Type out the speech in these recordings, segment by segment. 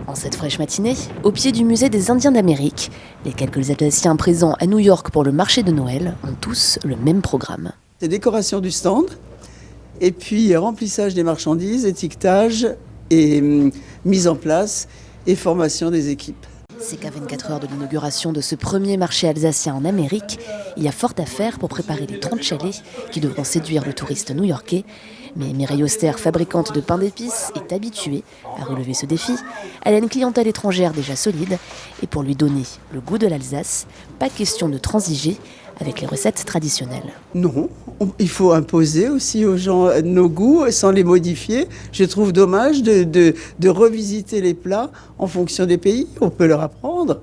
En cette fraîche matinée, au pied du musée des Indiens d'Amérique, les quelques Alsaciens présents à New York pour le marché de Noël ont tous le même programme. C'est décoration du stand, et puis remplissage des marchandises, étiquetage et mise en place et formation des équipes. C'est qu'à 24 heures de l'inauguration de ce premier marché alsacien en Amérique, il y a fort à faire pour préparer les 30 chalets qui devront séduire le touriste new-yorkais. Mais Mireille Auster, fabricante de pain d'épices, est habituée à relever ce défi. Elle a une clientèle étrangère déjà solide et pour lui donner le goût de l'Alsace, pas question de transiger avec les recettes traditionnelles. Non, il faut imposer aussi aux gens nos goûts sans les modifier. Je trouve dommage de revisiter les plats en fonction des pays. On peut leur apprendre.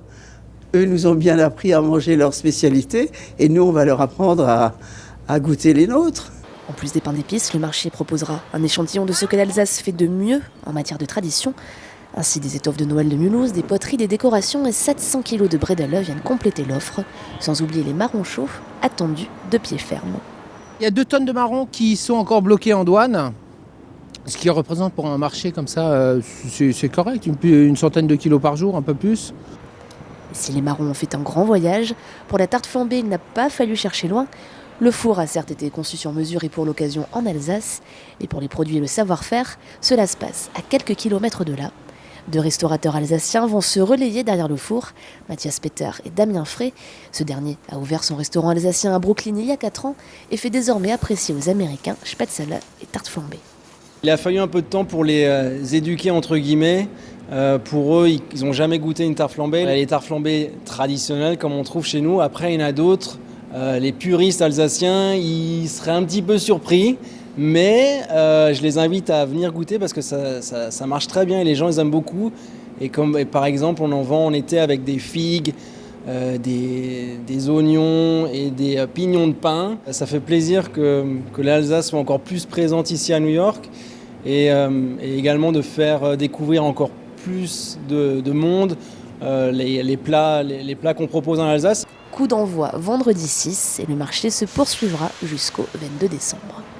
Eux nous ont bien appris à manger leurs spécialités et nous, on va leur apprendre à goûter les nôtres. En plus des pains d'épices, le marché proposera un échantillon de ce que l'Alsace fait de mieux en matière de tradition. Ainsi, des étoffes de Noël de Mulhouse, des poteries, des décorations et 700 kg de bredela viennent compléter l'offre, sans oublier les marrons chauds attendus de pied ferme. Il y a 2 tonnes de marrons qui sont encore bloqués en douane, ce qui représente pour un marché comme ça, c'est correct, une centaine de kilos par jour, un peu plus. Et si les marrons ont fait un grand voyage, pour la tarte flambée, il n'a pas fallu chercher loin. Le four a certes été conçu sur mesure et pour l'occasion en Alsace, mais pour les produits et le savoir-faire, cela se passe à quelques kilomètres de là. 2 restaurateurs alsaciens vont se relayer derrière le four, Mathias Peter et Damien Frey. Ce dernier a ouvert son restaurant alsacien à Brooklyn il y a 4 ans et fait désormais apprécier aux Américains spätzle et tartes flambées. Il a fallu un peu de temps pour les éduquer entre guillemets. Pour eux, ils n'ont jamais goûté une tarte flambée. Les tartes flambées traditionnelles comme on trouve chez nous. Après, il y en a d'autres. Les puristes alsaciens, ils seraient un petit peu surpris. Mais je les invite à venir goûter parce que ça marche très bien et les gens ils aiment beaucoup. Et par exemple, on en vend en été avec des figues, des oignons et des pignons de pain. Ça fait plaisir que l'Alsace soit encore plus présente ici à New York et également de faire découvrir encore plus de monde les plats qu'on propose en Alsace. Coup d'envoi vendredi 6 et le marché se poursuivra jusqu'au 22 décembre.